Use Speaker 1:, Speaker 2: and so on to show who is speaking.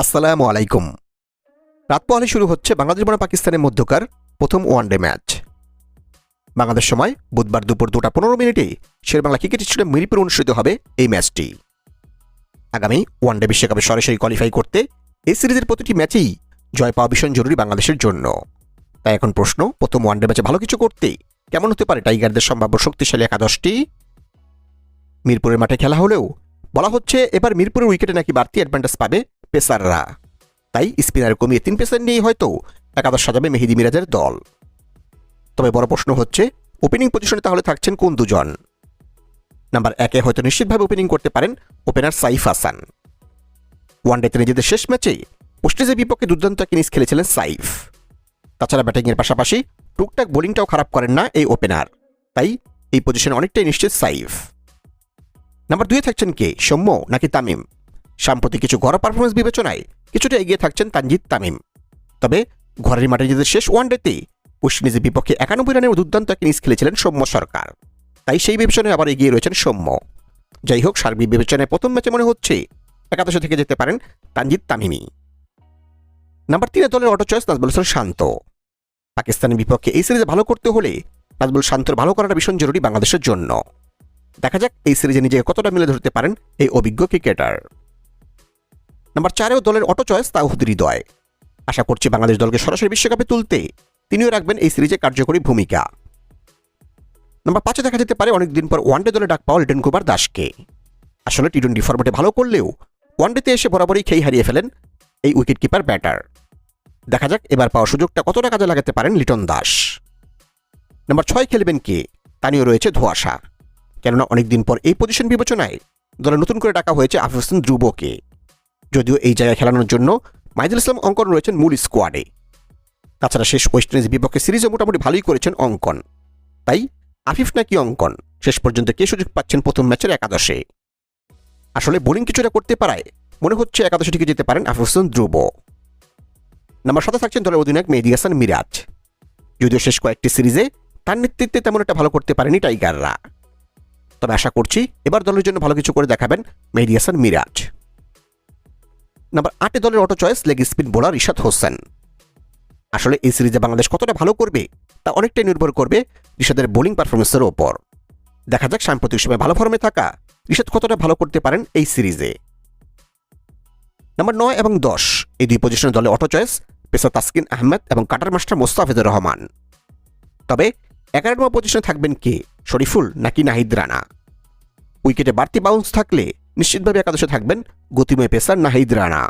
Speaker 1: আসসালামু আলাইকুম। রাত পোহালে শুরু হচ্ছে বাংলাদেশ বনাম পাকিস্তানের মধ্যকার প্রথম ওয়ানডে ম্যাচ। বাংলাদেশ সময় বুধবার দুপুর 2:15 শেরেবাংলা ক্রিকেট স্টেডিয়াম মিরপুরে অনুষ্ঠিত হবে এই ম্যাচটি। আগামী ওয়ানডে বিশ্বকাপে সরাসরি কোয়ালিফাই করতে এই সিরিজের প্রতিটি ম্যাচেই জয় পাওয়া ভীষণ জরুরি বাংলাদেশের জন্য। তাই এখন প্রশ্ন, প্রথম ওয়ানডে ম্যাচে ভালো কিছু করতে কেমন হতে পারে টাইগারদের সম্ভাব্য শক্তিশালী একাদশটি? মিরপুরের মাঠে খেলা হলেও বলা হচ্ছে এবার মিরপুরের উইকেটে নাকি বাড়তি অ্যাডভান্টেজ পাবে পেসাররা। তাই স্পিনার কমিয়ে 3 পেসার নিয়েই হয়তো একাদশ সাজাবে মেহেদী মিরাজের দল। তবে বড় প্রশ্ন হচ্ছে ওপেনিং পজিশনে তাহলে থাকছেন কোন দুজন? নাম্বার 1-এ হয়তো নিশ্চিতভাবে ওপেনিং করতে পারেন ওপেনার সাইফ হাসান। ওয়ানডেতে নিজেদের শেষ ম্যাচে ওয়েস্ট ইন্ডিজের বিপক্ষে দুর্দান্ত এক ইনিংস খেলেছিলেন সাইফ। তাছাড়া ব্যাটিংয়ের পাশাপাশি টুকটাক বোলিংটাও খারাপ করেন না এই ওপেনার, তাই এই পজিশনে অনেকটাই নিশ্চিত সাইফ। নাম্বার 2-এ থাকছেন কে, সৌম্য নাকি তামিম? সাম্প্রতিক কিছু ঘরোয়া পারফরমেন্স বিবেচনায় কিছুটা এগিয়ে থাকছেন তানজিদ তামিম। তবে ঘরের মাঠে নিজেদের শেষ ওয়ানডেতে ওয়েস্ট ইন্ডিজের বিপক্ষে 91 রানের দুর্দান্ত এক ইনিংস খেলেছিলেন সৌম্য সরকার, তাই সেই বিবেচনায় আবার এগিয়ে রয়েছেন সৌম্য। যাই হোক, সার্বিক বিবেচনায় প্রথম ম্যাচে মনে হচ্ছে একাদশে থেকে যেতে পারেন তানজিদ তামিমই। নাম্বার 3-এ দলের অটো চয়েস নাজমুল হোসেন শান্ত। পাকিস্তানের বিপক্ষে এই সিরিজে ভালো করতে হলে নাজমুল শান্তর ভালো করাটা ভীষণ জরুরি বাংলাদেশের জন্য। দেখা যাক এই সিরিজে নিজেকে কতটা মিলে ধরতে পারেন এই অভিজ্ঞ ক্রিকেটার। নাম্বার 4-এও দলের অটো চয়েস তাওহিদ হৃদয়। আশা করছি বাংলাদেশ দলকে সরাসরি বিশ্বকাপে তুলতে তিনিও রাখবেন এই সিরিজে কার্যকরী ভূমিকা। নাম্বার 5-এ দেখা যেতে পারে অনেকদিন পর ওয়ানডে দলে ডাক পাওয়া লিটন কুমার দাসকে। আসলে টি-20 ফরম্যাটে ভালো করলেও ওয়ানডেতে এসে বরাবরই খেই হারিয়ে ফেলেন এই উইকেট কিপার ব্যাটার। দেখা যাক এবার পাওয়া সুযোগটা কতটা কাজে লাগাতে পারেন লিটন দাস। নাম্বার 6 খেলবেন কে, তা নিয়েও রয়েছে ধোঁয়াশা। কেননা অনেকদিন পর এই পজিশন বিবেচনায় দলে নতুন করে ডাকা হয়েছে আফিফ হোসেন ধ্রুবকে। যদিও এই জায়গায় খেলানোর জন্য মাহিদুল ইসলাম অঙ্কন রয়েছেন মূল স্কোয়াডে। তাছাড়া শেষ ওয়েস্ট ইন্ডিজের বিপক্ষে সিরিজও মোটামুটি ভালোই করেছেন অঙ্কন। তাই আফিফ নাকি অঙ্কন, শেষ পর্যন্ত কে সুযোগ পাচ্ছেন প্রথম ম্যাচের একাদশে? আসলে বোলিং কিছুটা করতে পারায় মনে হচ্ছে একাদশে টিকে যেতে পারেন আফিফ হোসেন ধ্রুব। নাম্বার 7-এ থাকছেন দলের অধিনায়ক মেহেদী হাসান মিরাজ। যদিও শেষ কয়েকটি সিরিজে তার নেতৃত্বে তেমন একটা ভালো করতে পারেনি টাইগাররা, তবে আশা করছি এবার দলের জন্য ভালো কিছু করে দেখাবেন মেহেদী হাসান মিরাজ। নাম্বার 8-এ দলের auto choice leg spin bowler Rishad Hossain. আসলে এই সিরিজে বাংলাদেশ কতটা ভালো করবে তা অনেকটাই নির্ভর করবে রিশাদের বোলিং পারফরমেন্সের ওপর। দেখা যাক সাম্প্রতিক সময়ে ভালো ফর্মে থাকা রিশাদ কতটা ভালো করতে পারেন এই সিরিজে। নাম্বার 9 এবং 10 এই দুই পজিশনে দলে auto choice pacer Taskin Ahmed এবং কাটার মাস্টার মোস্তাফিজুর রহমান। তবে 11 নম্বর পজিশনে থাকবেন কে, শরীফুল নাকি নাহিদ রানা? উইকেটে বাড়তি বাউন্স থাকলে নিশ্চিতভাবে একাদশে থাকবেন গতিময় পেসার নাহিদ রানা।